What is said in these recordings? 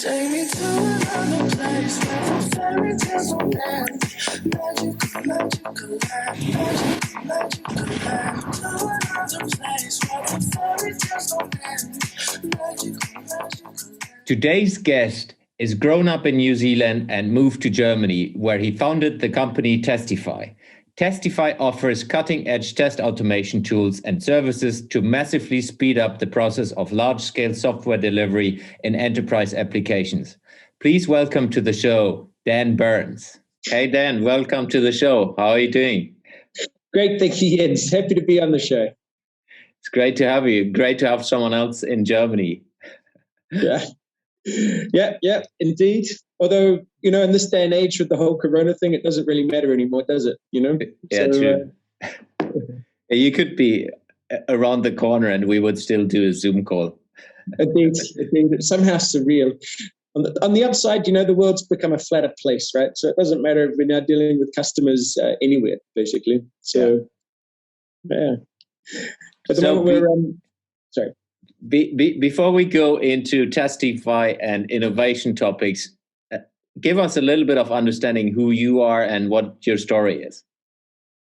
Take me to another place where the fairy tales don't end. Magical, magical land. Magical, magical land. To another place where the fairy tales don't end. Magical, magical land. Today's guest is grown up in New Zealand and moved to Germany, where he founded the company Testifi. Testifi offers cutting-edge test automation tools and services to massively speed up the process of large-scale software delivery in enterprise applications. Please welcome to the show, Dan Burns. Hey, Dan, welcome to the show. How are you doing? Great, thank you, Jens. Happy to be on the show. It's great to have you. Great to have someone else in Germany. Yeah, indeed. Although, in this day and age with the whole Corona thing, it doesn't really matter anymore, does it? Yeah, true. You could be around the corner and we would still do a Zoom call. Indeed. It's somehow surreal. On the upside, the world's become a flatter place, right? So it doesn't matter if we're now dealing with customers anywhere, basically. So, yeah. At the moment, we're... sorry. Before we go into Testifi and innovation topics, give us a little bit of understanding who you are and what your story is.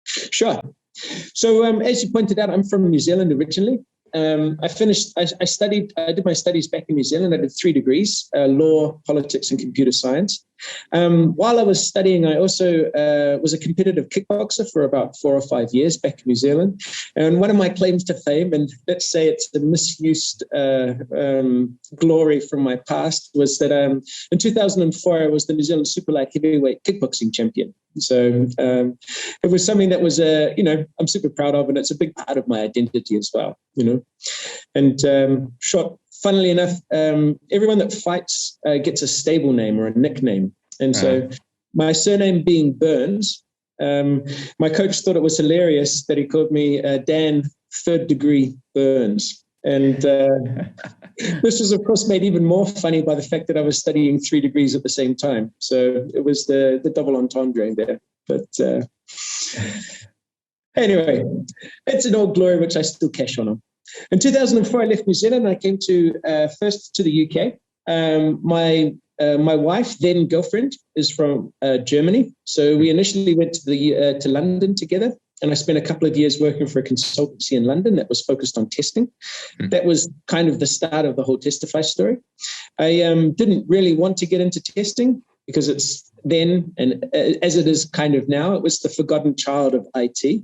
Sure. So as you pointed out, I'm from New Zealand originally. I did my studies back in New Zealand. I did 3 degrees, law, politics, and computer science. While I was studying, I also was a competitive kickboxer for about 4 or 5 years back in New Zealand. And one of my claims to fame, and let's say it's the misused glory from my past, was that in 2004, I was the New Zealand Super Light Heavyweight Kickboxing Champion. So it was something that was, I'm super proud of, and it's a big part of my identity as well, And funnily enough, everyone that fights gets a stable name or a nickname. And so my surname being Burns, my coach thought it was hilarious that he called me Dan 3rd degree Burns. And this was, of course, made even more funny by the fact that I was studying 3 degrees at the same time. So it was the double entendre there. But anyway, it's an old glory which I still cash on. In 2004, I left New Zealand and I came first to the UK. My wife, then girlfriend, is from Germany. So we initially went to London together. And I spent a couple of years working for a consultancy in London that was focused on testing. That was kind of the start of the whole Testifi story. I didn't really want to get into testing because it's then, and as it is kind of now, it was the forgotten child of IT.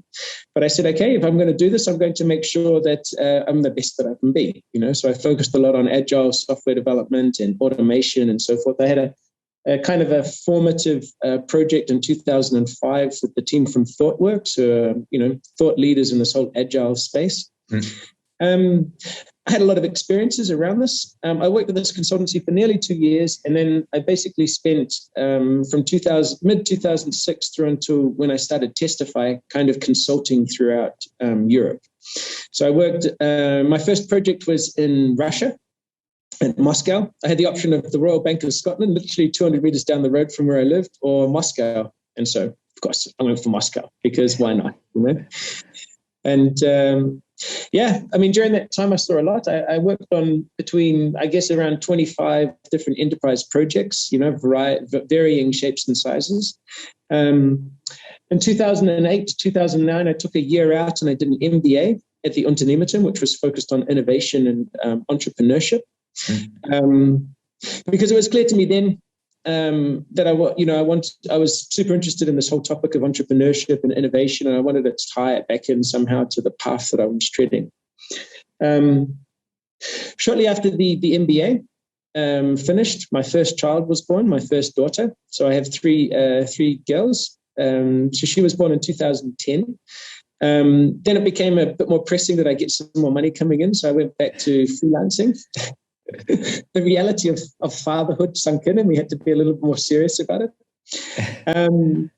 But I said, okay, if I'm going to do this, I'm going to make sure that I'm the best that I can be. So I focused a lot on Agile software development and automation and so forth. I had a kind of a formative project in 2005 with the team from ThoughtWorks, thought leaders in this whole Agile space. I had a lot of experiences around this. I worked with this consultancy for nearly 2 years, and then I basically spent from mid-2006 through until when I started Testifi, kind of consulting throughout Europe. So I worked, my first project was in Russia, at Moscow. I had the option of the Royal Bank of Scotland, literally 200 meters down the road from where I lived, or Moscow. And so, of course, I went for Moscow because why not? And during that time, I saw a lot. I worked on around 25 different enterprise projects, varying shapes and sizes. In 2008 to 2009, I took a year out and I did an MBA at the Untitled, which was focused on innovation and entrepreneurship. Because it was clear to me then that I was super interested in this whole topic of entrepreneurship and innovation, and I wanted to tie it back in somehow to the path that I was treading. Shortly after the MBA finished, my first child was born, my first daughter. So I have three girls. So she was born in 2010. Then it became a bit more pressing that I get some more money coming in, so I went back to freelancing. The reality of fatherhood sunk in, and we had to be a little bit more serious about it. And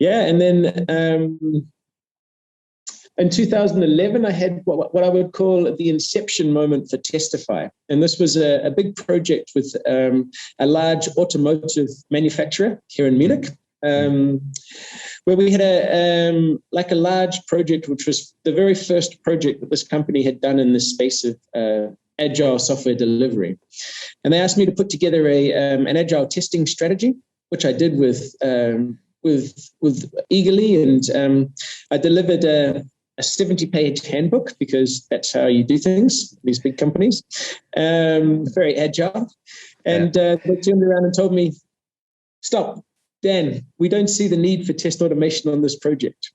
then in 2011, I had what I would call the inception moment for Testifi. And this was a big project with a large automotive manufacturer here in Munich, where we had a large project, which was the very first project that this company had done in the space of Agile software delivery. And they asked me to put together an Agile testing strategy, which I did with eagerly. And I delivered a 70-page handbook, because that's how you do things, these big companies, very agile. And they turned around and told me, stop, Dan, we don't see the need for test automation on this project,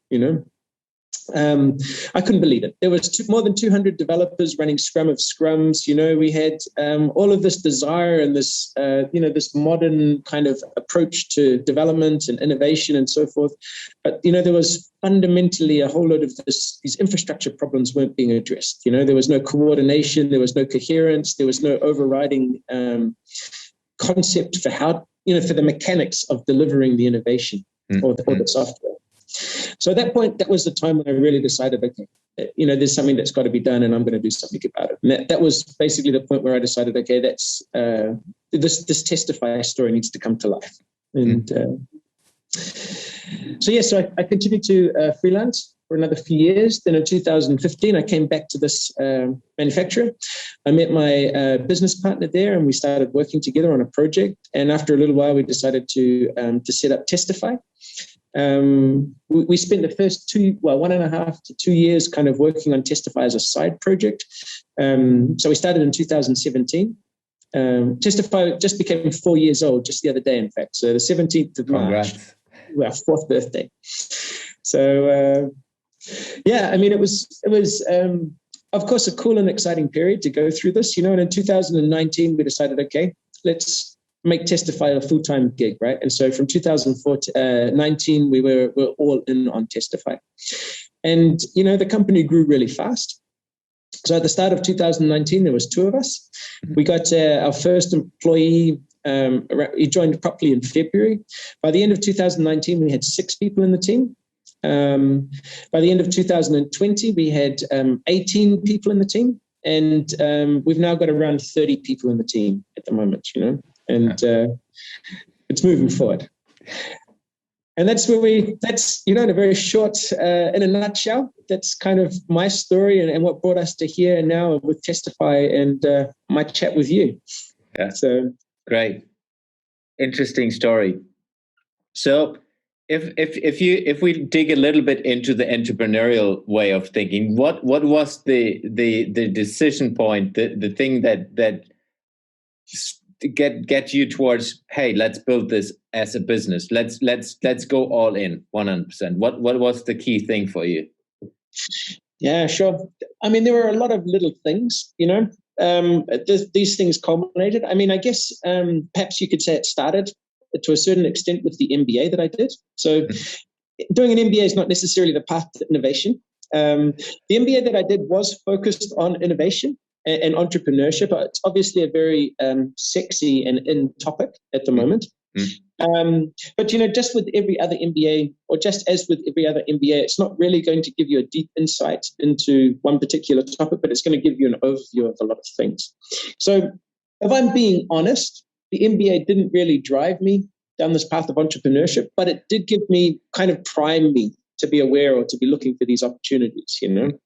I couldn't believe it. There was more than 200 developers running Scrum of Scrums. We had all of this desire and this, this modern kind of approach to development and innovation and so forth. But, there was fundamentally a whole lot of these infrastructure problems weren't being addressed. There was no coordination, there was no coherence, there was no overriding concept for how, for the mechanics of delivering the innovation or the software. So at that point, that was the time when I really decided, okay, there's something that's got to be done, and I'm going to do something about it. And that was basically the point where I decided, okay, that's this Testifi story needs to come to life. And so I continued to freelance for another few years. Then in 2015, I came back to this manufacturer. I met my business partner there, and we started working together on a project. And after a little while, we decided to set up Testifi. We spent the first 1.5 to 2 years kind of working on Testifi as a side project. So we started in 2017. Testifi just became 4 years old just the other day, in fact. So the 17th of March, our 4th birthday. So it was of course a cool and exciting period to go through this, and in 2019 we decided, okay, let's make Testifi a full-time gig, right? And so from 2019, we were all in on Testifi. And, the company grew really fast. So at the start of 2019, there was 2 of us. We got our first employee, he joined properly in February. By the end of 2019, we had 6 people in the team. By the end of 2020, we had 18 people in the team. And we've now got around 30 people in the team at the moment, and it's moving forward. And that's in a very short, in a nutshell, that's kind of my story and what brought us to here and now with Testifi and my chat with you. Yeah. So great. Interesting story. So if we dig a little bit into the entrepreneurial way of thinking, what was the decision point, the thing that get you towards, hey, let's build this as a business. Let's go all in 100%. What was the key thing for you? Yeah, sure. I mean, there were a lot of little things, these things culminated. I mean, I guess perhaps you could say it started to a certain extent with the MBA that I did. So doing an MBA is not necessarily the path to innovation. The MBA that I did was focused on innovation and entrepreneurship. It's obviously a very sexy and in topic at the moment. But, just with every other MBA, or just as with every other MBA, it's not really going to give you a deep insight into one particular topic, but it's going to give you an overview of a lot of things. So if I'm being honest, the MBA didn't really drive me down this path of entrepreneurship, but it did give me, kind of prime me to be aware or to be looking for these opportunities, And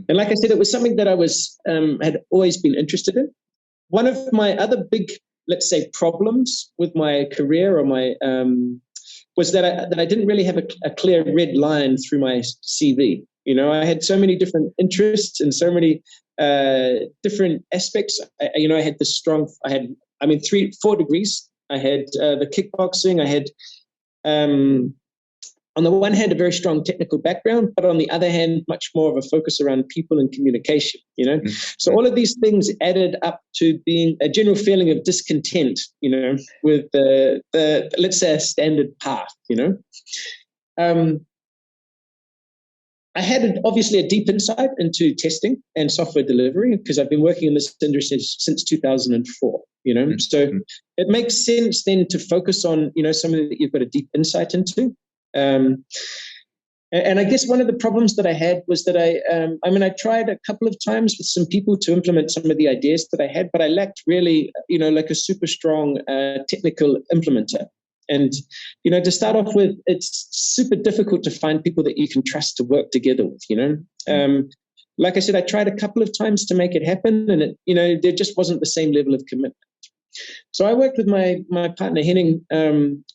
like I said, it was something that I had always been interested in. One of my other big, let's say, problems with my career or my was that I didn't really have a clear red line through my CV. I had so many different interests and so many different aspects. I had this strong. I had 4 degrees. I had the kickboxing. I had, on the one hand, a very strong technical background, but on the other hand, much more of a focus around people and communication, So all of these things added up to being a general feeling of discontent, with the let's say, a standard path, I had obviously a deep insight into testing and software delivery because I've been working in this industry since 2004, So it makes sense then to focus on, something that you've got a deep insight into. And I guess one of the problems that I had was that I tried a couple of times with some people to implement some of the ideas that I had, but I lacked really, like a super strong technical implementer. And, to start off with, it's super difficult to find people that you can trust to work together with, like I said, I tried a couple of times to make it happen, and it, there just wasn't the same level of commitment. So I worked with my partner Henning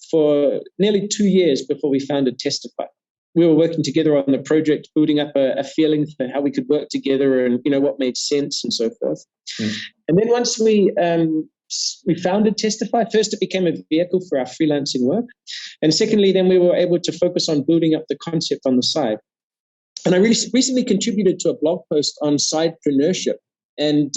for nearly 2 years before we founded Testifi. We were working together on the project, building up a feeling for how we could work together and, what made sense and so forth. And then once we founded Testifi, first it became a vehicle for our freelancing work. And secondly, then we were able to focus on building up the concept on the side. And I recently contributed to a blog post on sidepreneurship. And,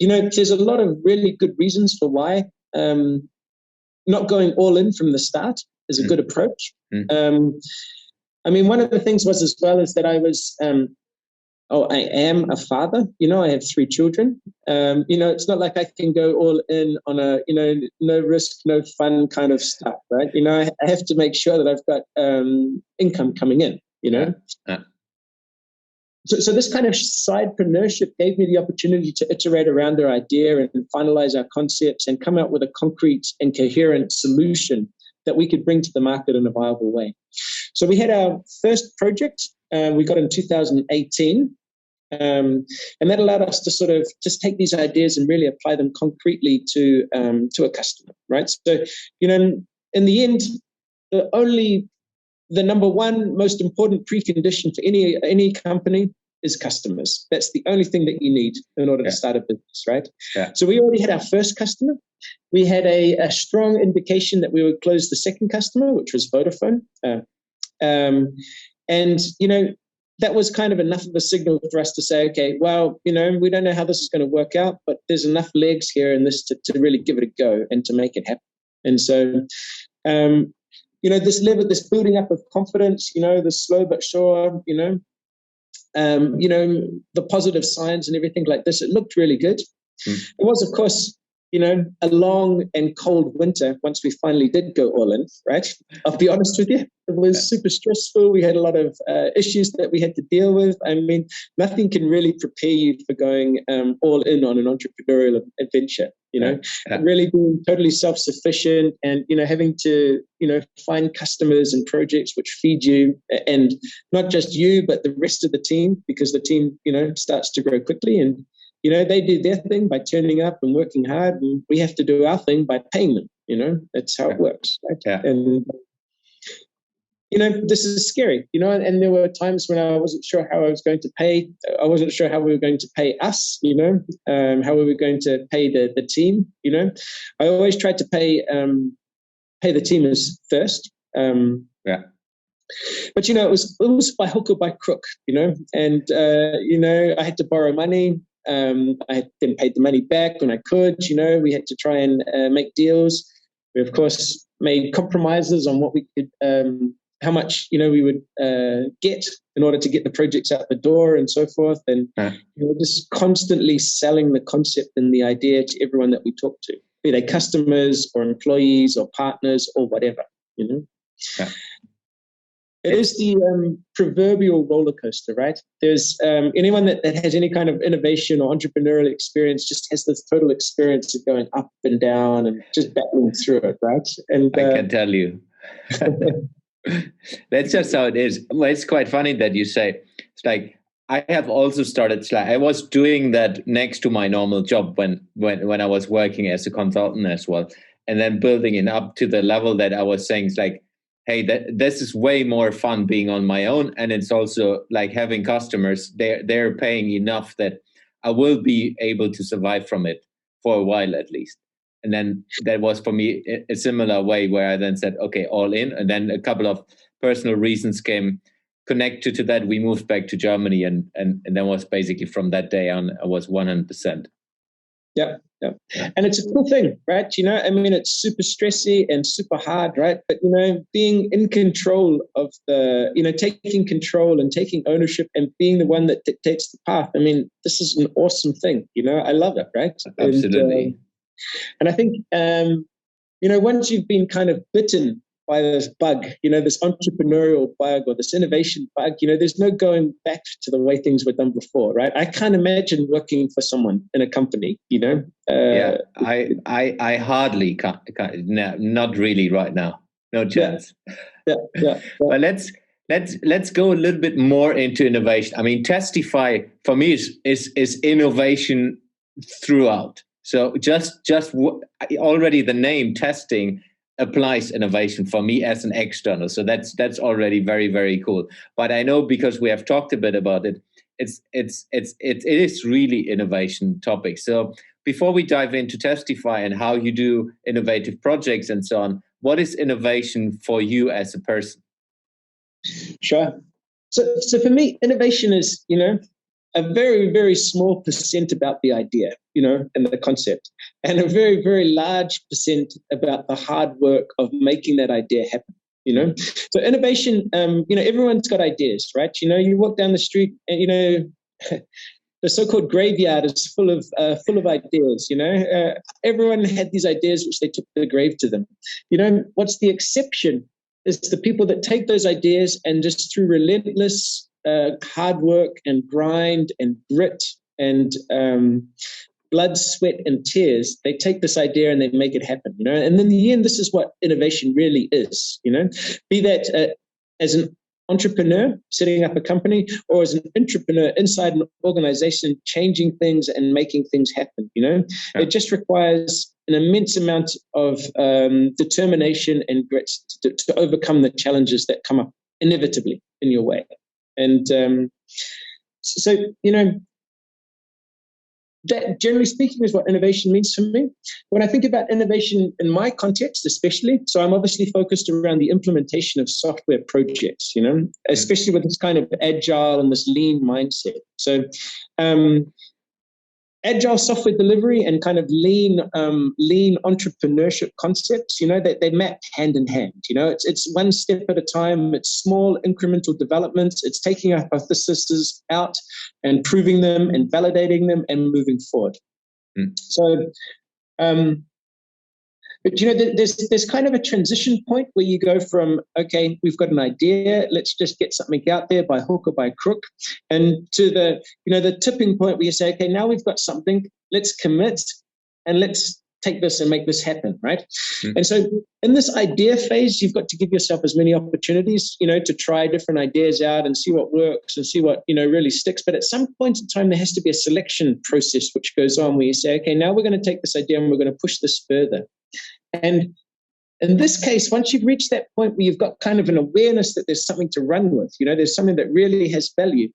there's a lot of really good reasons for why not going all in from the start is a good approach. I mean, one of the things was as well is that I was, I am a father. I have 3 children. It's not like I can go all in on a, no risk, no fun kind of stuff, right? I have to make sure that I've got income coming in, So this kind of sidepreneurship gave me the opportunity to iterate around their idea and finalize our concepts and come out with a concrete and coherent solution that we could bring to the market in a viable way. So we had our first project we got in 2018, and that allowed us to sort of just take these ideas and really apply them concretely to a customer, right? So, in the end, the number one most important precondition for any company is customers. That's the only thing that you need in order to start a business, right? Yeah. So we already had our first customer. We had a strong indication that we would close the second customer, which was Vodafone. And, that was kind of enough of a signal for us to say, okay, well, we don't know how this is going to work out, but there's enough legs here in this to really give it a go and to make it happen. And so, this building up of confidence, the slow but sure, the positive signs and everything like this, it looked really good. It was, of course, a long and cold winter once we finally did go all in, right? I'll be honest with you. It was super stressful. We had a lot of issues that we had to deal with. I mean, nothing can really prepare you for going all in on an entrepreneurial adventure, really being totally self-sufficient and, having to, find customers and projects which feed you, and not just you, but the rest of the team, because the team, starts to grow quickly, and they do their thing by turning up and working hard, and we have to do our thing by paying them. That's how it works, right? Yeah. And this is scary, and there were times when I wasn't sure how I was going to pay. I wasn't sure how we were going to pay us, how we were going to pay the team. I always tried to pay the team as first. Yeah. But it was by hook or by crook, and I had to borrow money. I then paid the money back when I could. We had to try and make deals. We of course made compromises on what we could, how much we would get in order to get the projects out the door and so forth. And just constantly selling the concept and the idea to everyone that we talked to, be they customers or employees or partners or whatever. Yeah. It is the proverbial roller coaster, right? There's anyone that has any kind of innovation or entrepreneurial experience just has this total experience of going up and down and just battling through it, right? And I can tell you. That's just how it is. Well, it's quite funny that you say, it's like, I have also started, I was doing that next to my normal job when I was working as a consultant as well, and then building it up to the level that I was saying, it's like, hey, this is way more fun being on my own. And it's also like having customers, they're paying enough that I will be able to survive from it for a while at least. And then that was for me a similar way where I then said, okay, all in. And then a couple of personal reasons came connected to that. We moved back to Germany and then was basically from that day on, I was 100%. Yeah. And it's a cool thing, right? It's super stressy and super hard, right? But, being in control of taking control and taking ownership and being the one that dictates the path. This is an awesome thing. I love it, right? Absolutely. And I think, once you've been kind of bitten by this bug, this entrepreneurial bug or this innovation bug, there's no going back to the way things were done before, right? I can't imagine working for someone in a company, Yeah, I hardly can't, no, not really right now. No chance. Yeah. But let's let's go a little bit more into innovation. I mean, Testifi for me is innovation throughout. So already the name testing applies innovation for me as an external. So that's already very, very cool. But I know, because we have talked a bit about it, it is really innovation topic. So before we dive into Testifi and how you do innovative projects and so on, what is innovation for you as a person? Sure. So for me, innovation is, a very, very small percent about the idea, and the concept, and a very, very large percent about the hard work of making that idea happen, So innovation, everyone's got ideas, right? You walk down the street and, the so-called graveyard is full of ideas, everyone had these ideas which they took to the grave to them. What's the exception is the people that take those ideas and just through relentless hard work and grind and grit and blood, sweat, and tears, they take this idea and they make it happen, And in the end, this is what innovation really is, Be that as an entrepreneur setting up a company, or as an entrepreneur inside an organization, changing things and making things happen, Yeah. It just requires an immense amount of determination and grit to overcome the challenges that come up inevitably in your way. And so, that, generally speaking, is what innovation means for me. When I think about innovation in my context, especially, so I'm obviously focused around the implementation of software projects, especially with this kind of agile and this lean mindset. So agile software delivery and kind of lean entrepreneurship concepts, they map hand in hand. It's one step at a time. It's small incremental developments. It's taking our hypotheses out and proving them and validating them and moving forward. So, but there's kind of a transition point where you go from, okay, we've got an idea, let's just get something out there by hook or by crook, and to the tipping point where you say, okay, now we've got something, let's commit and let's take this and make this happen, right? And so in this idea phase, you've got to give yourself as many opportunities, to try different ideas out and see what works and see what, really sticks. But at some point in time, there has to be a selection process which goes on where you say, okay, now we're going to take this idea and we're going to push this further. And in this case, once you've reached that point where you've got kind of an awareness that there's something to run with, there's something that really has value,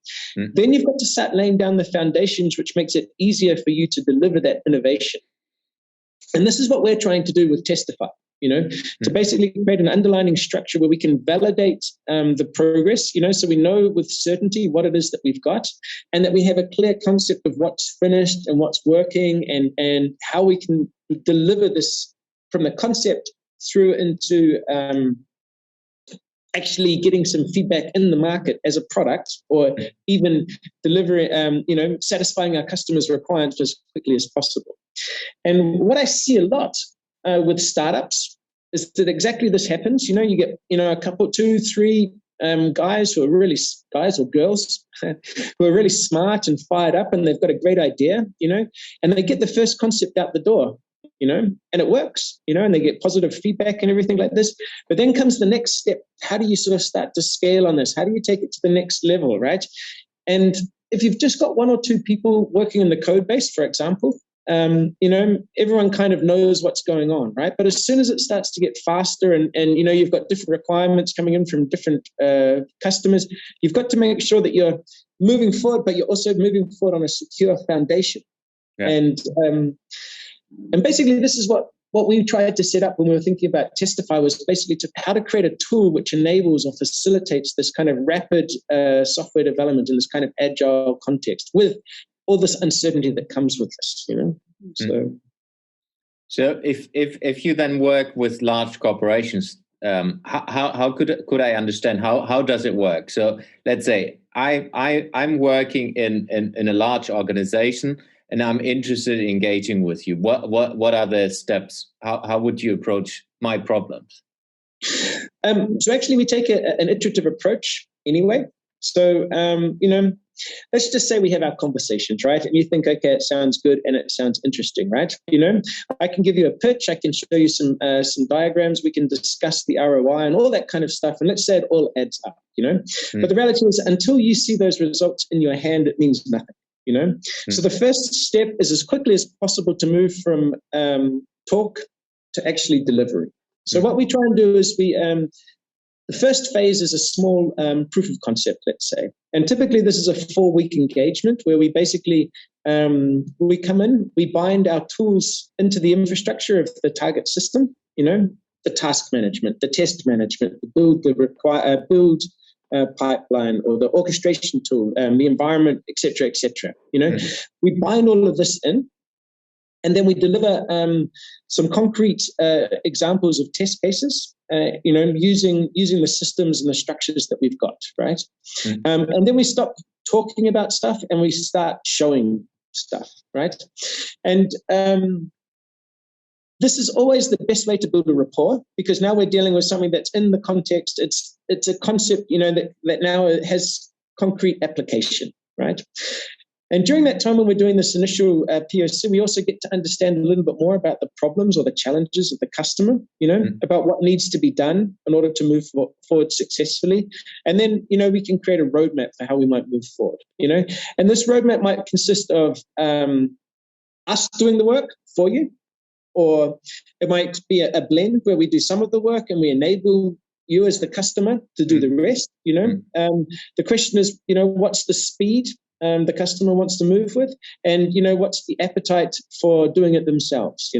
then you've got to start laying down the foundations, which makes it easier for you to deliver that innovation. And this is what we're trying to do with Testifi, to basically create an underlying structure where we can validate the progress, so we know with certainty what it is that we've got, and that we have a clear concept of what's finished and what's working, and how we can deliver this from the concept through into actually getting some feedback in the market as a product, or even delivering, satisfying our customers' requirements as quickly as possible. And what I see a lot with startups is that exactly this happens. You get, a couple, 2, 3 guys who are really, guys or girls who are really smart and fired up, and they've got a great idea, and they get the first concept out the door, and it works, and they get positive feedback and everything like this. But then comes the next step. How do you sort of start to scale on this? How do you take it to the next level, right? And if you've just got 1 or 2 people working in the code base, for example, everyone kind of knows what's going on, right? But as soon as it starts to get faster and you've got different requirements coming in from different customers, you've got to make sure that you're moving forward, but you're also moving forward on a secure foundation. Yeah. And basically this is what we tried to set up when we were thinking about Testifi, was basically how to create a tool which enables or facilitates this kind of rapid software development in this kind of agile context with all this uncertainty that comes with this, So if you then work with large corporations, how could I understand how does it work? So let's say I'm working in a large organization and I'm interested in engaging with you. What are the steps? How would you approach my problems? So actually we take an iterative approach anyway. So, let's just say we have our conversations, right? And you think, okay, it sounds good and it sounds interesting, right? I can give you a pitch, I can show you some diagrams, we can discuss the ROI and all that kind of stuff. And let's say it all adds up, But the reality is, until you see those results in your hand, it means nothing, So the first step is as quickly as possible to move from talk to actually delivery. So what we try and do is the first phase is a small proof of concept, let's say. And typically this is a 4-week engagement where we basically, we come in, we bind our tools into the infrastructure of the target system, the task management, the test management, the build pipeline or the orchestration tool, the environment, et cetera, We bind all of this in. And then we deliver some concrete examples of test cases, using the systems and the structures that we've got, right? And then we stop talking about stuff and we start showing stuff, right? And this is always the best way to build a rapport, because now we're dealing with something that's in the context. It's a concept, that now has concrete application, right? And during that time when we're doing this initial POC, we also get to understand a little bit more about the problems or the challenges of the customer, about what needs to be done in order to move forward successfully. And then, we can create a roadmap for how we might move forward, And this roadmap might consist of us doing the work for you, or it might be a blend where we do some of the work and we enable you as the customer to do the rest, The question is, what's the speed the customer wants to move with, and what's the appetite for doing it themselves,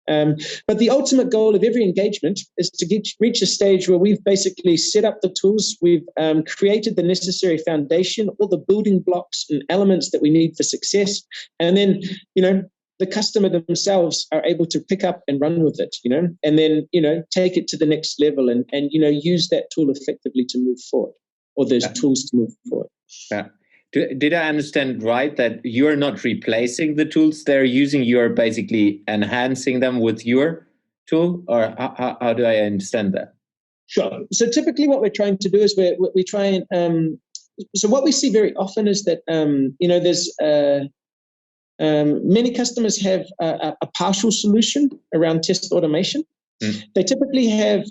but the ultimate goal of every engagement is to reach a stage where we've basically set up the tools, we've created the necessary foundation, all the building blocks and elements that we need for success, and then the customer themselves are able to pick up and run with it, and then take it to the next level and use that tool effectively to move forward, or those tools to move forward. Yeah. Did I understand right that you're not replacing the tools they're using, you're basically enhancing them with your tool, or how do I understand that? Sure. So typically what we're trying to do is we try and, so what we see very often is that, there's many customers have a partial solution around test automation. They typically have,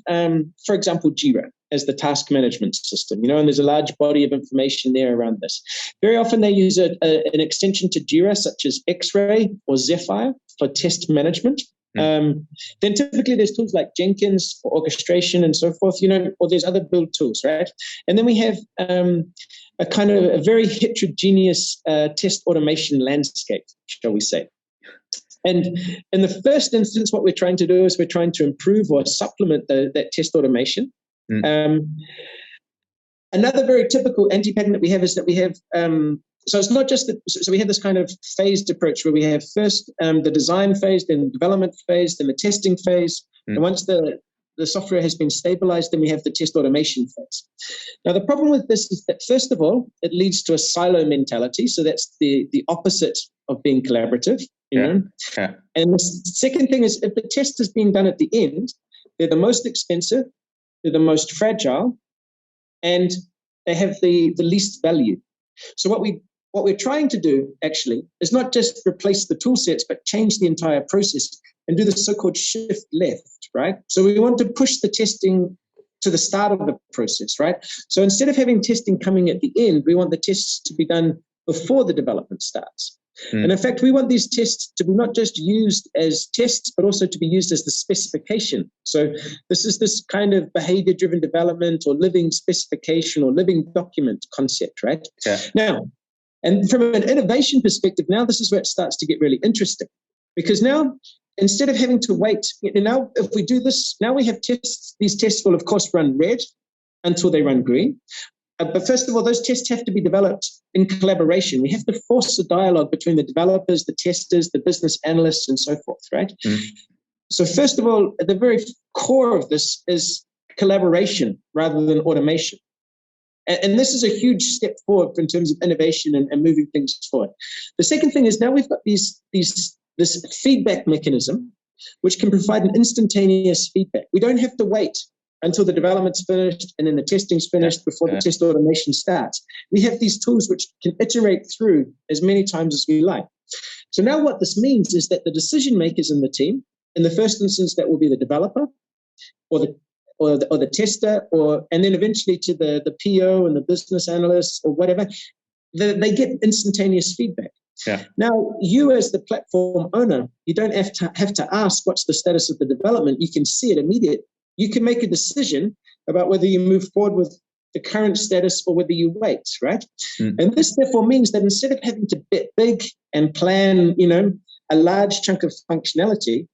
for example, Jira as the task management system, and there's a large body of information there around this. Very often they use an extension to Jira, such as X-Ray or Zephyr for test management. Then typically there's tools like Jenkins for orchestration and so forth, or there's other build tools, right? And then we have a kind of a very heterogeneous test automation landscape, shall we say. And in the first instance, what we're trying to do is we're trying to improve or supplement that test automation. Another very typical anti-pattern that we have is that we have, so it's not just that, so we have this kind of phased approach where we have first the design phase, then the development phase, then the testing phase. And once the software has been stabilized, then we have the test automation phase. Now, the problem with this is that, first of all, it leads to a silo mentality. So that's the opposite of being collaborative. And the second thing is, if the test is being done at the end, they're the most expensive, they're the most fragile, and they have the least value. So what we're trying to do actually is not just replace the tool sets, but change the entire process and do the so-called shift left, right? So we want to push the testing to the start of the process, right? So instead of having testing coming at the end, we want the tests to be done before the development starts. And in fact, we want these tests to be not just used as tests, but also to be used as the specification. So this is this kind of behavior-driven development or living specification or living document concept, right? Now, and from an innovation perspective, now this is where it starts to get really interesting. Because now, instead of having to wait, now if we do this, now we have tests. These tests will, of course, run red until they run green. But first of all, those tests have to be developed in collaboration. We have to force a dialogue between the developers, the testers, the business analysts, and so forth, right? So first of all, at the very core of this is collaboration rather than automation. And this is a huge step forward in terms of innovation and moving things forward. The second thing is now we've got this feedback mechanism, which can provide an instantaneous feedback. We don't have to wait until the development's finished and then the testing's finished before the test automation starts. We have these tools which can iterate through as many times as we like. So now what this means is that the decision makers in the team, in the first instance, that will be the developer or the tester, and then eventually to the PO and the business analysts or whatever, they get instantaneous feedback. Yeah. Now, you as the platform owner, you don't have to ask what's the status of the development. You can see it immediately. You can make a decision about whether you move forward with the current status or whether you wait, right? And this therefore means that instead of having to bet big and plan, a large chunk of functionality,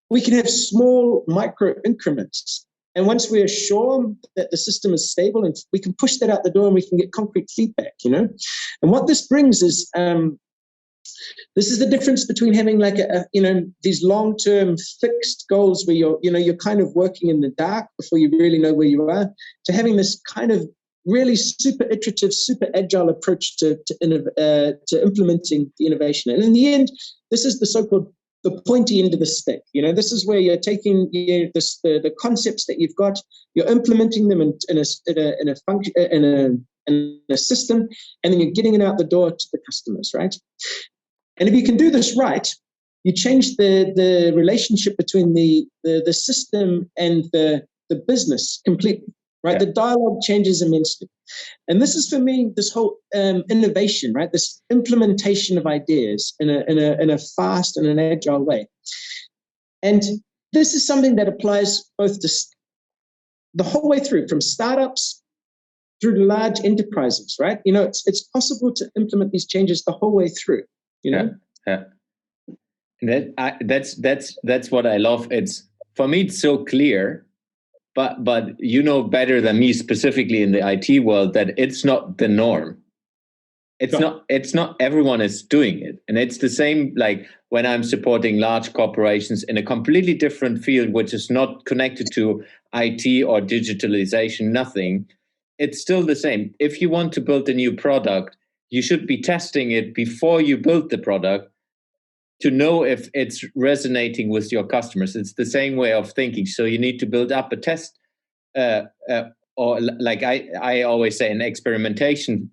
we can have small micro increments. And once we are sure that the system is stable, and we can push that out the door and we can get concrete feedback, And what this brings is, this is the difference between having like these long-term fixed goals where you're kind of working in the dark before you really know where you are, to having this kind of really super iterative, super agile approach to implementing the innovation. And in the end, this is the so-called the pointy end of the stick. This is where you're taking the concepts that you've got, you're implementing them in a function in a system, and then you're getting it out the door to the customers, right? And if you can do this right, you change the relationship between the system and the business completely, right? Yeah. The dialogue changes immensely. And this is, for me, this whole innovation, right? This implementation of ideas in a fast and an agile way. And this is something that applies both to the whole way through, from startups through to large enterprises, right? It's possible to implement these changes the whole way through. Yeah. That's what I love. It's, for me, it's so clear, but better than me, specifically in the IT world, that it's not the norm. It's not everyone is doing it. And it's the same like when I'm supporting large corporations in a completely different field, which is not connected to IT or digitalization, nothing. It's still the same. If you want to build a new product, you should be testing it before you build the product to know if it's resonating with your customers. It's the same way of thinking. So you need to build up a test, or like I always say, an experimentation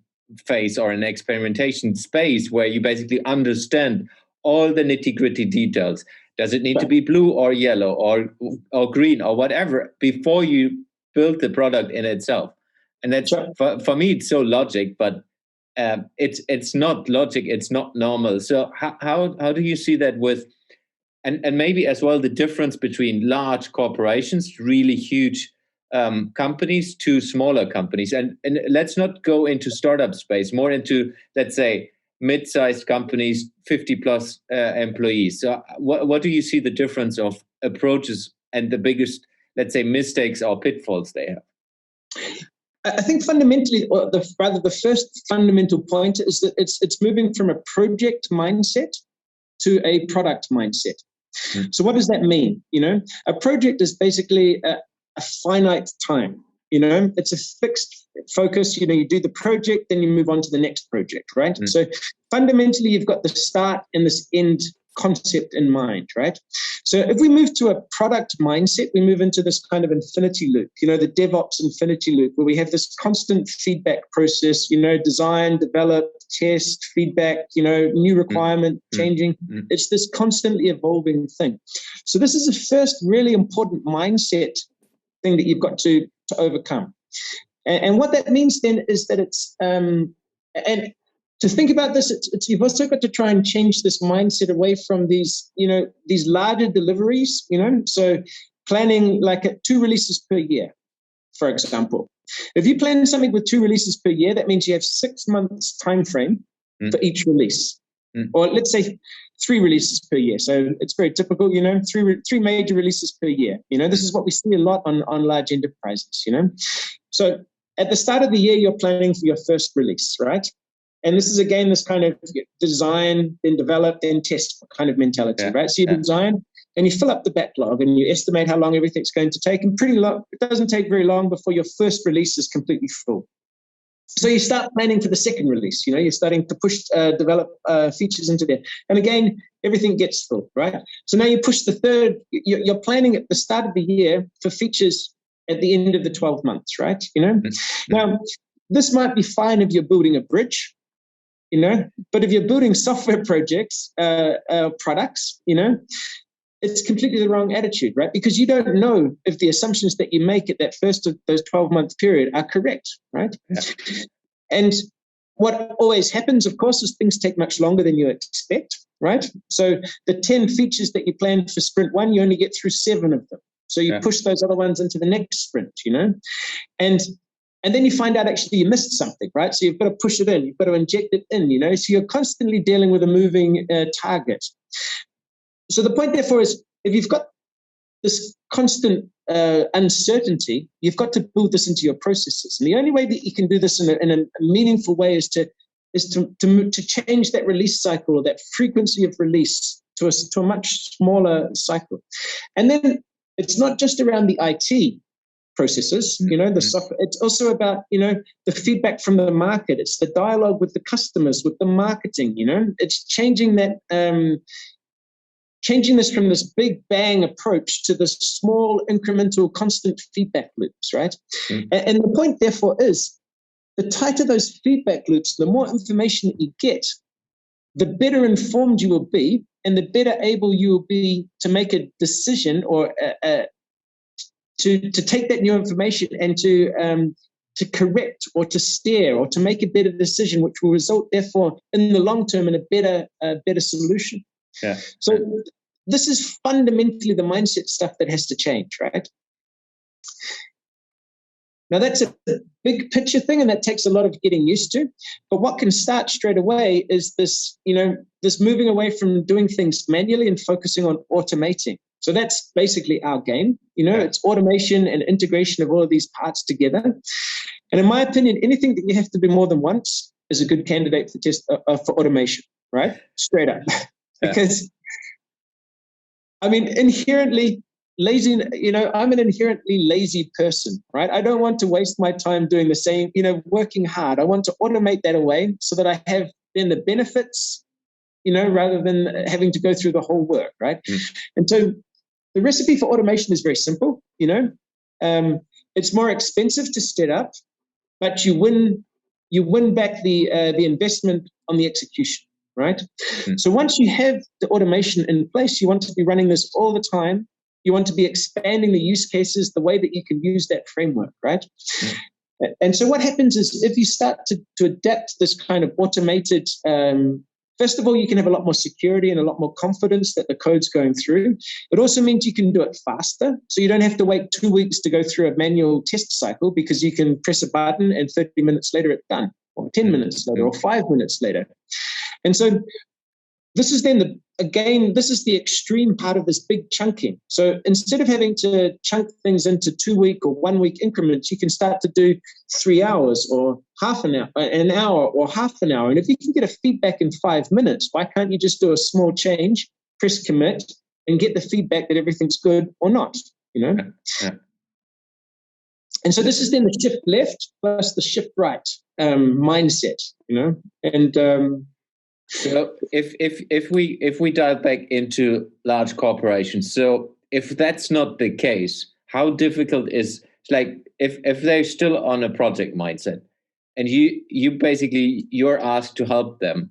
phase or an experimentation space where you basically understand all the nitty-gritty details. Does it need to be blue or yellow or green or whatever before you build the product in itself? And that's for me, it's so logic, but it's not logic, it's not normal. So how do you see that with, and maybe as well the difference between large corporations, really huge companies, to smaller companies, and let's not go into startup space, more into, let's say, mid-sized companies, 50 plus employees. So what do you see the difference of approaches and the biggest, let's say, mistakes or pitfalls they have? I think fundamentally, or the first fundamental point is that it's moving from a project mindset to a product mindset. So what does that mean? A project is basically a finite time. It's a fixed focus. You do the project, then you move on to the next project, right? So fundamentally, you've got the start and this end concept in mind, right? So if we move to a product mindset, we move into this kind of infinity loop, the DevOps infinity loop, where we have this constant feedback process, design, develop, test, feedback, new requirement, changing. It's this constantly evolving thing. So this is the first really important mindset thing that you've got to overcome. And what that means then is that it's, and to think about this, you've also got to try and change this mindset away from these larger deliveries, so planning like 2 releases per year, for example. If you plan something with 2 releases per year, that means you have 6 months time frame for each release, or let's say 3 releases per year. So it's very typical, three major releases per year. This is what we see a lot on large enterprises, So at the start of the year, you're planning for your first release, right? And this is, again, this kind of design, then develop, then test kind of mentality, right? So you design and you fill up the backlog and you estimate how long everything's going to take. And it doesn't take very long before your first release is completely full. So you start planning for the second release. You're starting to develop features into there. And again, everything gets full, right? So now you push the third. You're planning at the start of the year for features at the end of the 12 months, right? Now, this might be fine if you're building a bridge, but if you're building software projects, products, it's completely the wrong attitude, right? Because you don't know if the assumptions that you make at that first of those 12-month period are correct, right? Yeah. And what always happens, of course, is things take much longer than you expect, right? So the 10 features that you planned for sprint 1, you only get through 7 of them. So you push those other ones into the next sprint, And then you find out actually you missed something, right? So you've got to push it in, you've got to inject it in, So you're constantly dealing with a moving target. So the point, therefore, is if you've got this constant uncertainty, you've got to build this into your processes. And the only way that you can do this in a meaningful way is to change that release cycle, or that frequency of release to a much smaller cycle. And then it's not just around the IT processes, the software. It's also about, the feedback from the market. It's the dialogue with the customers, with the marketing, It's changing that, changing this from this big bang approach to this small incremental constant feedback loops, right? And the point, therefore, is the tighter those feedback loops, the more information that you get, the better informed you will be, and the better able you will be to make a decision, or to take that new information and to correct or to steer or to make a better decision, which will result, therefore, in the long term in a better solution. Yeah. So this is fundamentally the mindset stuff that has to change, right? Now that's a big picture thing, and that takes a lot of getting used to. But what can start straight away is this, this moving away from doing things manually and focusing on automating. So that's basically our game. It's automation and integration of all of these parts together. And in my opinion, anything that you have to do more than once is a good candidate for automation, right? Straight up. Because, inherently lazy, I'm an inherently lazy person, right? I don't want to waste my time doing the same, working hard. I want to automate that away so that I have then the benefits, rather than having to go through the whole work, right? And so the recipe for automation is very simple, it's more expensive to set up, but you win back the investment on the execution, right? So once you have the automation in place, you want to be running this all the time. You want to be expanding the use cases, the way that you can use that framework, right? And so what happens is if you start to adapt this kind of automated, first of all, you can have a lot more security and a lot more confidence that the code's going through. It also means you can do it faster. So you don't have to wait 2 weeks to go through a manual test cycle, because you can press a button and 30 minutes later it's done, or 10 minutes later, or 5 minutes later. And so this is then this is the extreme part of this big chunking. So instead of having to chunk things into 2 week or 1 week increments, you can start to do 3 hours or an hour or half an hour. And if you can get a feedback in 5 minutes, why can't you just do a small change, press commit, and get the feedback that everything's good or not, Yeah. And so this is then the shift left plus the shift right mindset, and so if we dive back into large corporations, so if that's not the case, how difficult is, like, if they're still on a project mindset, and you're asked to help them,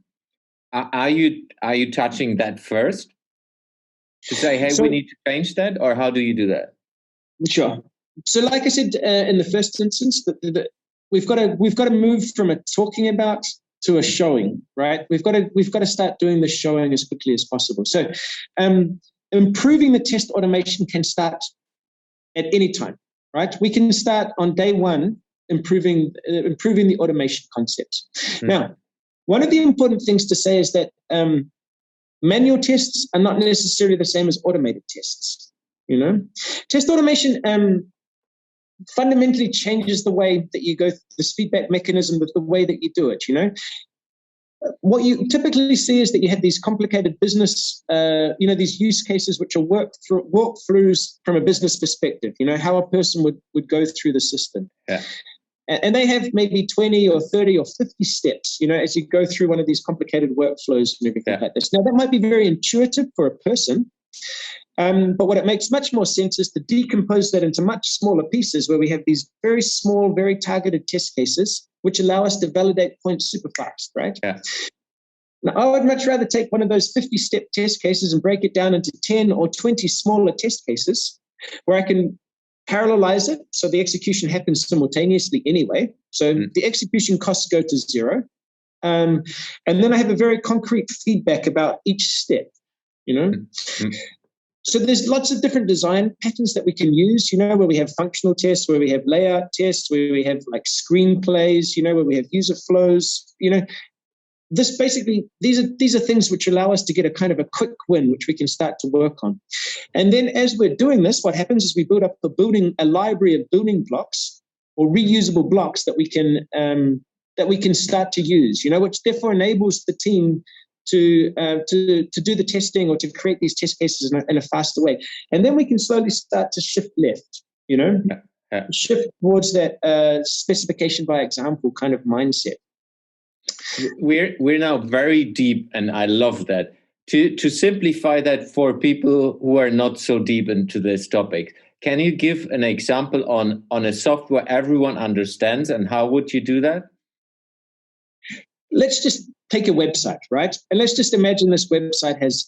are you touching that first to say, hey, we need to change that, or how do you do that? Sure. So like I said in the first instance, we've got to move from a talking about to a showing, right? We've got to start doing the showing as quickly as possible. So improving the test automation can start at any time, right? We can start on day one improving the automation concept. Now, one of the important things to say is that manual tests are not necessarily the same as automated tests. Test automation fundamentally changes the way that you go, this feedback mechanism with the way that you do it. What you typically see is that you have these complicated business, these use cases which are walkthroughs from a business perspective, how a person would go through the system. Yeah. And they have maybe 20 or 30 or 50 steps, as you go through one of these complicated workflows and everything like this. Now, that might be very intuitive for a person, But what it makes much more sense is to decompose that into much smaller pieces where we have these very small, very targeted test cases, which allow us to validate points super fast, right? Yeah. Now, I would much rather take one of those 50-step test cases and break it down into 10 or 20 smaller test cases where I can parallelize it so the execution happens simultaneously anyway. So the execution costs go to zero. And then I have a very concrete feedback about each step, you know? So there's lots of different design patterns that we can use, you know, where we have functional tests, where we have layout tests, where we have like screenplays, you know, where we have user flows, you know. This basically, these are things which allow us to get a kind of a quick win, which we can start to work on. And then as we're doing this, what happens is we build up a library of building blocks or reusable blocks that we can start to use, you know, which therefore enables the team to do the testing or to create these test cases in a faster way. And then we can slowly start to shift left, you know, shift towards that specification by example kind of mindset. We're now very deep, and I love that. To simplify that for people who are not so deep into this topic, can you give an example on a software everyone understands, and how would you do that? Let's just take a website, right? And let's just imagine this website has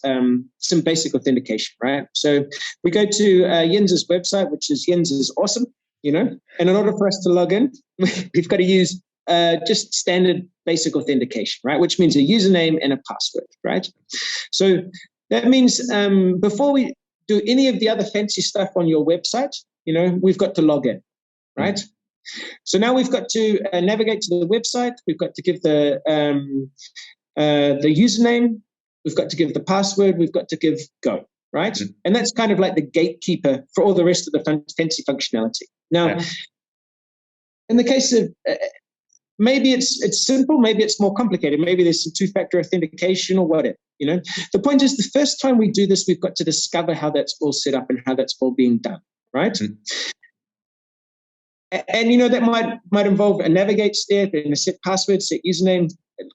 some basic authentication, right? So we go to Jens's website, which is Jens is awesome, you know, and in order for us to log in, we've got to use just standard basic authentication, right? Which means a username and a password, right? So that means before we do any of the other fancy stuff on your website, you know, we've got to log in, right? So now we've got to navigate to the website. We've got to give the username. We've got to give the password. We've got to give go, right? And that's kind of like the gatekeeper for all the rest of the fancy functionality. Now, in the case of maybe it's simple, maybe it's more complicated. Maybe there's some two-factor authentication or whatever, you know. The point is the first time we do this, we've got to discover how that's all set up and how that's all being done, right? And, you know, that might involve a navigate step and a set password, set username,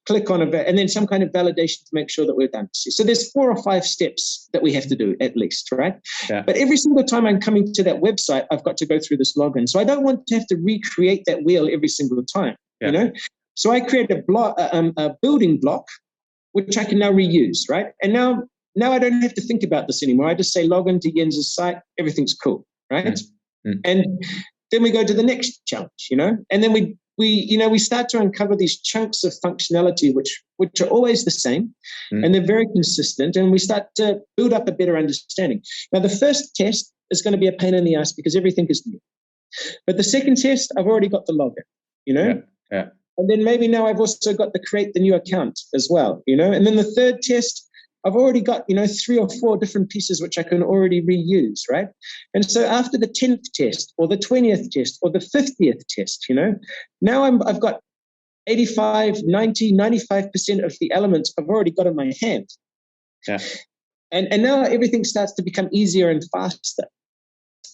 click on and then some kind of validation to make sure that we're done. So there's 4 or 5 steps that we have to do at least, right? Yeah. But every single time I'm coming to that website, I've got to go through this login. So I don't want to have to recreate that wheel every single time, you know? So I create a building block, which I can now reuse, right? And now I don't have to think about this anymore. I just say log into Jens's site, everything's cool, right? And then we go to the next challenge, you know, and then we start to uncover these chunks of functionality, which are always the same, and they're very consistent, and we start to build up a better understanding. Now, the first test is going to be a pain in the ass because everything is new. But the second test, I've already got the login, you know, and then maybe now I've also got to create the new account as well, you know, and then the third test, I've already got, you know, 3 or 4 different pieces which I can already reuse, right? And so after the 10th test or the 20th test or the 50th test, you know, now I've got 85, 90, 95% of the elements I've already got in my hand. Yeah. And now everything starts to become easier and faster.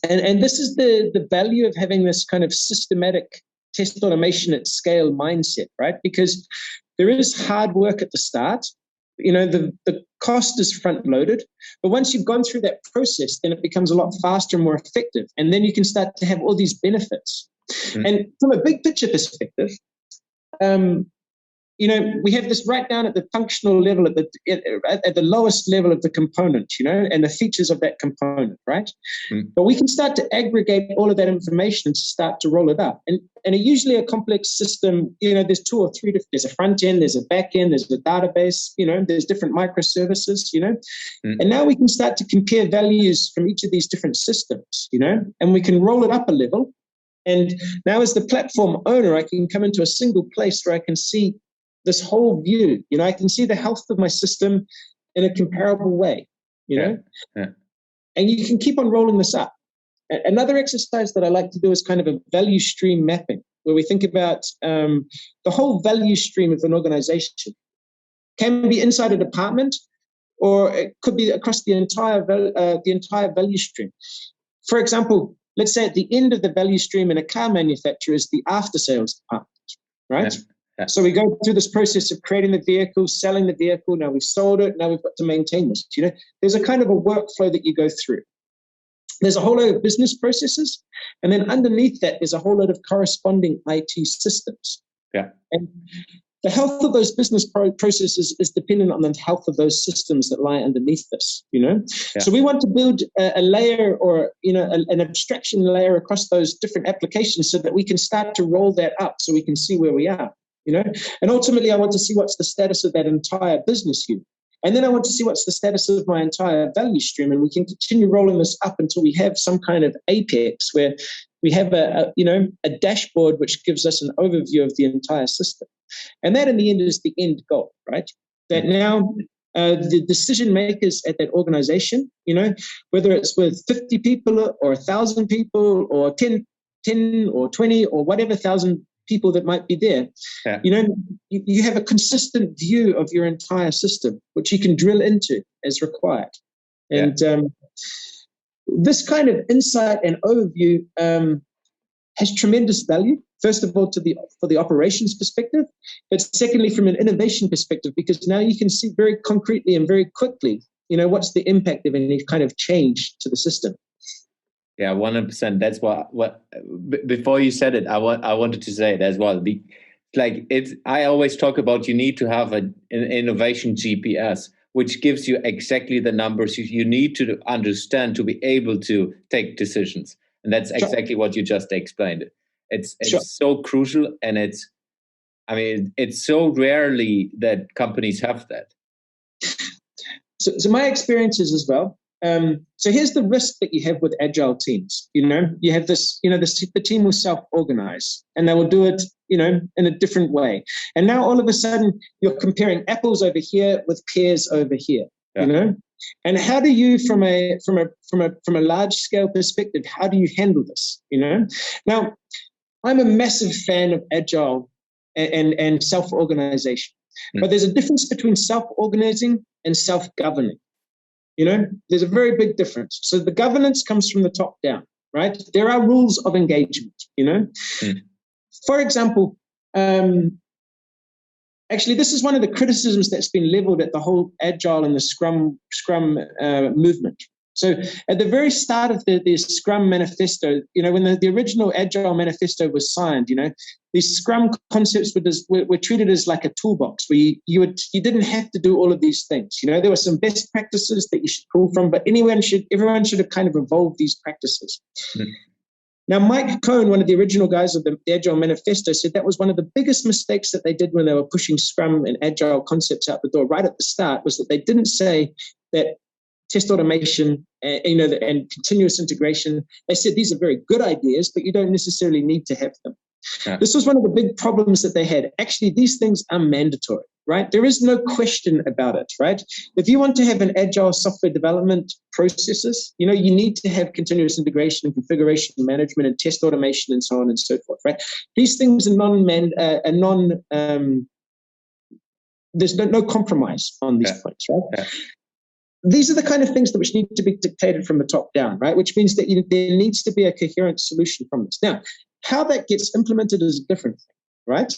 And this is the value of having this kind of systematic test automation at scale mindset, right? Because there is hard work at the start. You know, the cost is front loaded, but once you've gone through that process, then it becomes a lot faster and more effective. And then you can start to have all these benefits. And from a big picture perspective, you know, we have this right down at the functional level, at the lowest level of the component, you know, and the features of that component, right? But we can start to aggregate all of that information and start to roll it up. And usually a complex system, you know, there's 2 or 3 different, there's a front end, there's a back end, there's a database, you know, there's different microservices, you know, and now we can start to compare values from each of these different systems, you know, and we can roll it up a level. And now as the platform owner, I can come into a single place where I can see this whole view, you know, I can see the health of my system in a comparable way, you know, and you can keep on rolling this up. Another exercise that I like to do is kind of a value stream mapping, where we think about the whole value stream of an organization. Can be inside a department, or it could be across the entire value stream. For example, let's say at the end of the value stream in a car manufacturer is the after sales department, right? Yeah. So we go through this process of creating the vehicle, selling the vehicle. Now we've sold it. Now we've got to maintain this. There's a kind of a workflow that you go through. There's a whole load of business processes. And then underneath that, there's a whole load of corresponding IT systems. Yeah. And the health of those business processes is dependent on the health of those systems that lie underneath this, Yeah. So we want to build a layer or, an abstraction layer across those different applications so that we can start to roll that up so we can see where we are, And ultimately, I want to see what's the status of that entire business unit. And then I want to see what's the status of my entire value stream. And we can continue rolling this up until we have some kind of apex where we have a dashboard which gives us an overview of the entire system. And that in the end is the end goal, right? That now the decision makers at that organization, whether it's with 50 people or 1,000 people or 10 or 20 or whatever thousand people that might be there, you have a consistent view of your entire system, which you can drill into as required. And this kind of insight and overview has tremendous value. First of all, for the operations perspective, but secondly, from an innovation perspective, because now you can see very concretely and very quickly, what's the impact of any kind of change to the system. Yeah, 100%. That's what before you said it, I wanted to say it as well. I always talk about you need to have an innovation GPS, which gives you exactly the numbers you need to understand to be able to take decisions. And that's exactly what you just explained. It's so crucial, and it's so rarely that companies have that. So my experiences as well. So here's the risk that you have with agile teams. You have this. The team will self-organize, and they will do it, in a different way. And now all of a sudden, you're comparing apples over here with pears over here. And how do you, from a large scale perspective, how do you handle this? Now, I'm a massive fan of agile and self-organization, but there's a difference between self-organizing and self-governing. There's a very big difference. So the governance comes from the top down, right? There are rules of engagement. For example, actually, this is one of the criticisms that's been leveled at the whole Agile and the Scrum movement. So at the very start of the Scrum manifesto, when the original Agile manifesto was signed, these Scrum concepts were treated as like a toolbox where you didn't have to do all of these things. There were some best practices that you should pull from, but everyone should have kind of evolved these practices. Now, Mike Cohn, one of the original guys of the Agile Manifesto, said that was one of the biggest mistakes that they did when they were pushing Scrum and Agile concepts out the door right at the start, was that they didn't say that test automation and continuous integration, they said these are very good ideas, but you don't necessarily need to have them. Yeah. This was one of the big problems that they had. Actually, these things are mandatory, right? There is no question about it, right? If you want to have an agile software development processes, you need to have continuous integration and configuration management and test automation and so on and so forth, right? These things are there's no compromise on these points, right? Yeah. These are the kind of things that which need to be dictated from the top down, right? Which means that there needs to be a coherent solution from this. Now, how that gets implemented is a different thing, right?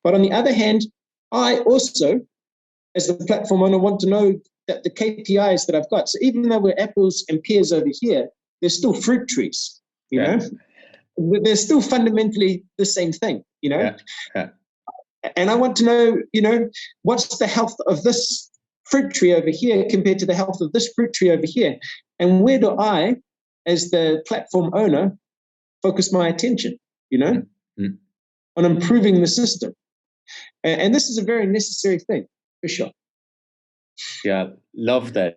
But on the other hand, I also, as the platform owner, want to know that the KPIs that I've got, so even though we're apples and pears over here, they're still fruit trees, you know? They're still fundamentally the same thing, Yeah. And I want to know, what's the health of this fruit tree over here compared to the health of this fruit tree over here? And where do I, as the platform owner, focus my attention, on improving the system? And this is a very necessary thing, for sure. Yeah, love that.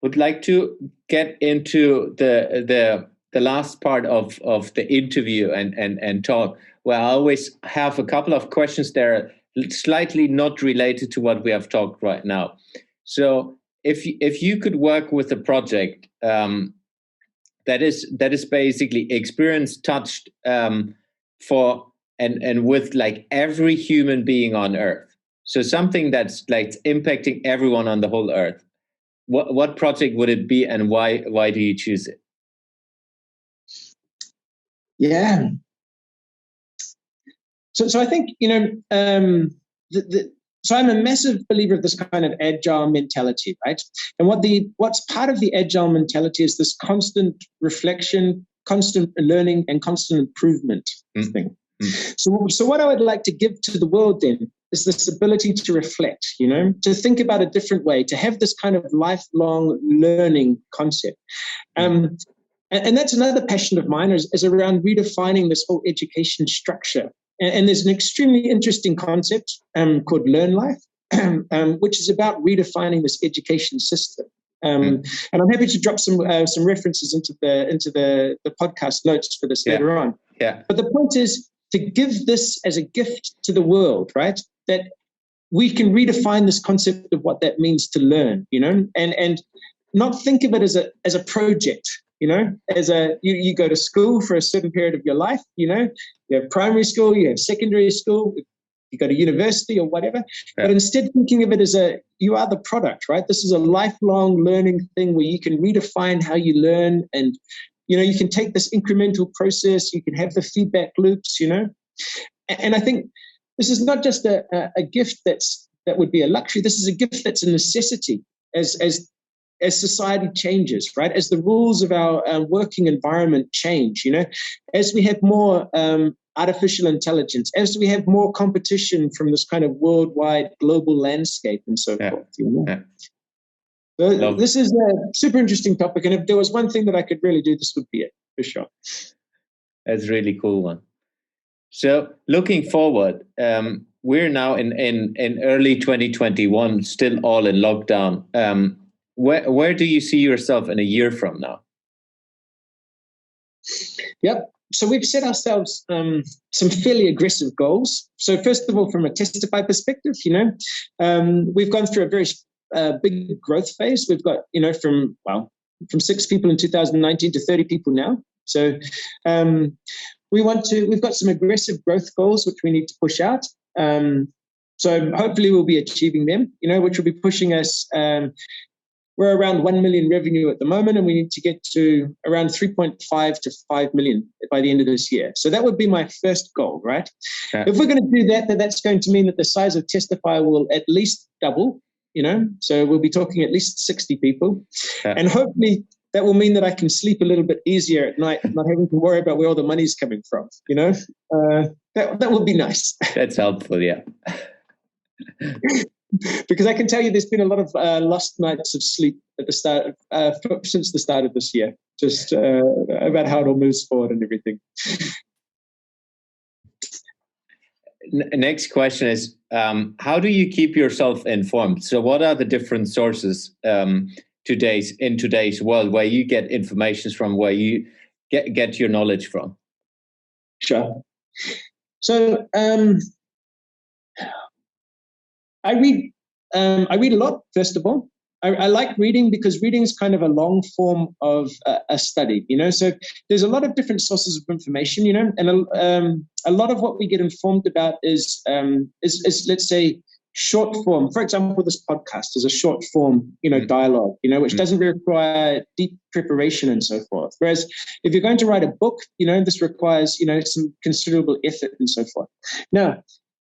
Would like to get into the last part of the interview and talk, where I always have a couple of questions there, slightly not related to what we have talked right now. So if you could work with a project that is basically experience touched for and with like every human being on Earth, so something that's like impacting everyone on the whole Earth, what project would it be, and why do you choose it? Yeah. So I think, so I'm a massive believer of this kind of agile mentality, right? And what's part of the agile mentality is this constant reflection, constant learning, and constant improvement thing. So what I would like to give to the world then is this ability to reflect, to think about a different way, to have this kind of lifelong learning concept. And that's another passion of mine is around redefining this whole education structure. And there's an extremely interesting concept called Learn Life, which is about redefining this education system. And I'm happy to drop some references into the podcast notes for this later on. Yeah. But the point is to give this as a gift to the world, right? That we can redefine this concept of what that means to learn, and not think of it as a project. You go to school for a certain period of your life, you have primary school, you have secondary school, you go to university or whatever, but instead thinking of it as you are the product, right? This is a lifelong learning thing where you can redefine how you learn, and, you can take this incremental process, you can have the feedback loops, and I think this is not just a gift that would be a luxury. This is a gift that's a necessity as society changes, right? As the rules of our working environment change, as we have more artificial intelligence, as we have more competition from this kind of worldwide global landscape and so forth. So this is a super interesting topic. And if there was one thing that I could really do, this would be it, for sure. That's a really cool one. So looking forward, we're now in early 2021, still all in lockdown. Where do you see yourself in a year from now? Yep. So we've set ourselves some fairly aggressive goals. So first of all, from a Testifi perspective, we've gone through a very big growth phase. We've got, from 6 people in 2019 to 30 people now. So we've got some aggressive growth goals, which we need to push out. So hopefully we'll be achieving them, which will be pushing us. We're around 1 million revenue at the moment, and we need to get to around 3.5 to 5 million by the end of this year. So that would be my first goal, right? Yeah. If we're going to do that, then that's going to mean that the size of Testifi will at least double, so we'll be talking at least 60 people. Yeah. And hopefully that will mean that I can sleep a little bit easier at night, not having to worry about where all the money's coming from, that would be nice. That's helpful, yeah. Because I can tell you there's been a lot of lost nights of sleep at the start since the start of this year, just about how it all moves forward and everything. Next question is, how do you keep yourself informed? So what are the different sources in today's world where you get information from, where you get your knowledge from? Sure. So I read a lot, first of all. I like reading because reading is kind of a long form of a study, so there's a lot of different sources of information, and a lot of what we get informed about is let's say short form. For example, this podcast is a short form, dialogue, which doesn't require deep preparation and so forth. Whereas if you're going to write a book, this requires, some considerable effort and so forth. Now,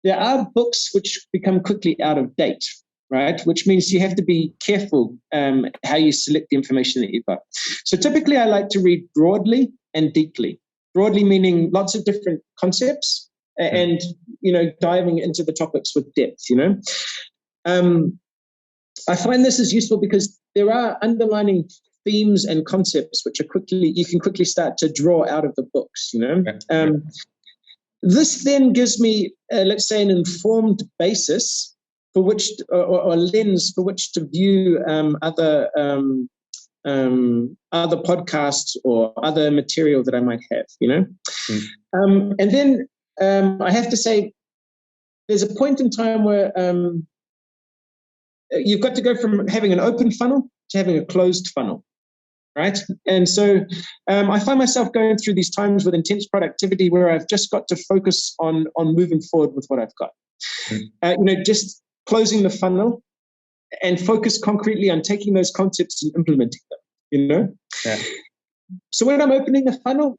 there are books which become quickly out of date, right? Which means you have to be careful how you select the information that you've got. So typically I like to read broadly and deeply. Broadly meaning lots of different concepts and, diving into the topics with depth, I find this is useful because there are underlining themes and concepts which you can quickly start to draw out of the books, This then gives me, let's say, an informed basis for which, or a lens for which to view other podcasts or other material that I might have, And then I have to say, there's a point in time where you've got to go from having an open funnel to having a closed funnel. Right. And so I find myself going through these times with intense productivity where I've just got to focus on moving forward with what I've got. Just closing the funnel and focus concretely on taking those concepts and implementing them, Yeah. So when I'm opening the funnel,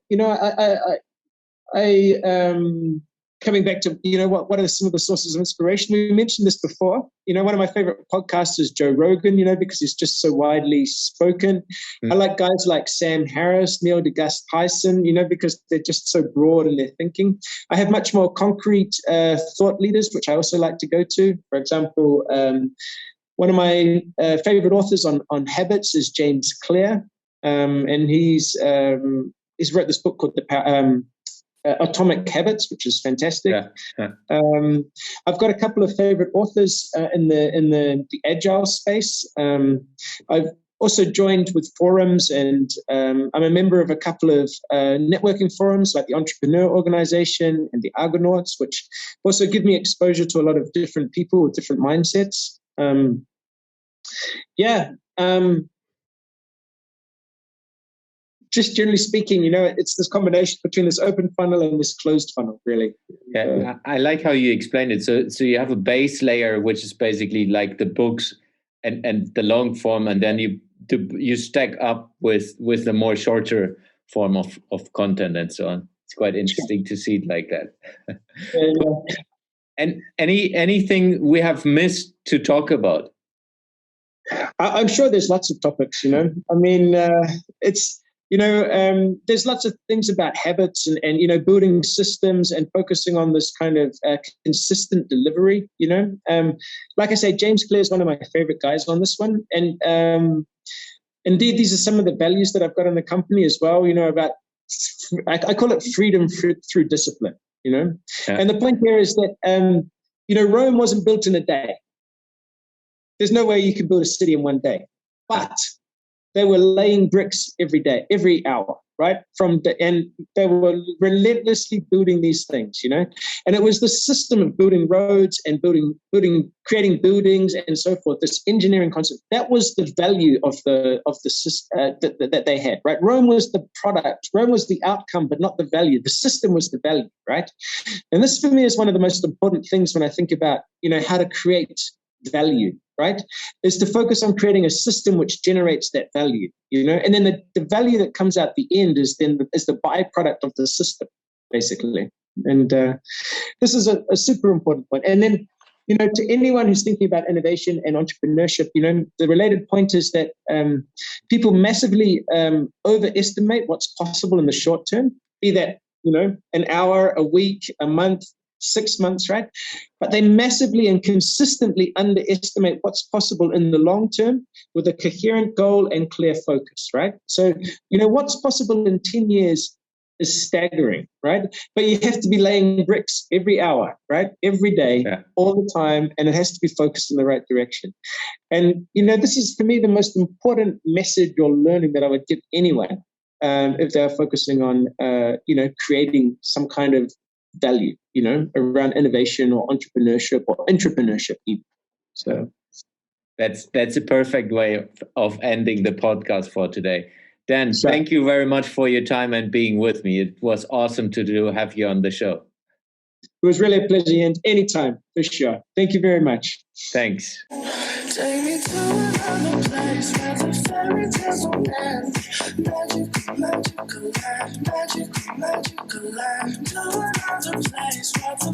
coming back to, what are some of the sources of inspiration? We mentioned this before. One of my favorite podcasts is Joe Rogan, because he's just so widely spoken. I like guys like Sam Harris, Neil deGrasse Tyson, because they're just so broad in their thinking. I have much more concrete thought leaders, which I also like to go to. For example, one of my favorite authors on habits is James Clear. And he's wrote this book called Atomic Habits, which is fantastic. I've got a couple of favorite authors in the Agile space. I've also joined with forums, and I'm a member of a couple of networking forums like the Entrepreneur Organization and the Argonauts, which also give me exposure to a lot of different people with different mindsets. Just generally speaking, it's this combination between this open funnel and this closed funnel, really. Yeah, I like how you explained it. So you have a base layer, which is basically like the books and the long form, and then you stack up with the more shorter form of content and so on. It's quite interesting to see it like that. And anything we have missed to talk about? I'm sure there's lots of topics. I mean, it's. There's lots of things about habits and building systems and focusing on this kind of consistent delivery, Like I say, James Clear is one of my favorite guys on this one. And indeed, these are some of the values that I've got in the company as well, about, I call it freedom through discipline, And the point here is that, Rome wasn't built in a day. There's no way you can build a city in one day. But they were laying bricks every day, every hour, right? And they were relentlessly building these things, And it was the system of building roads and creating buildings and so forth. This engineering concept, that was the value of the system that they had, right? Rome was the product, Rome was the outcome, but not the value. The system was the value, right? And this for me is one of the most important things when I think about, how to create value, right? Is to focus on creating a system which generates that value, and then the value that comes out the end is the byproduct of the system, basically. And this is a super important point. And then, to anyone who's thinking about innovation and entrepreneurship, the related point is that people massively overestimate what's possible in the short term, be that, an hour, a week, a month, 6 months, right? But they massively and consistently underestimate what's possible in the long term with a coherent goal and clear focus, right? So, what's possible in 10 years is staggering, right? But you have to be laying bricks every hour, right? Every day, all the time, and it has to be focused in the right direction. And, this is, for me, the most important message or learning that I would give anyone if they're focusing on, creating some kind of value, around innovation or entrepreneurship or intrapreneurship even. So that's a perfect way of ending the podcast for today. Dan, thank you very much for your time and being with me. It was awesome to have you on the show. It was really a pleasure, and anytime, for sure. Thank you very much. Thanks. Take me to another place where the fairy tales don't end. Magical land, magical land. To another place where the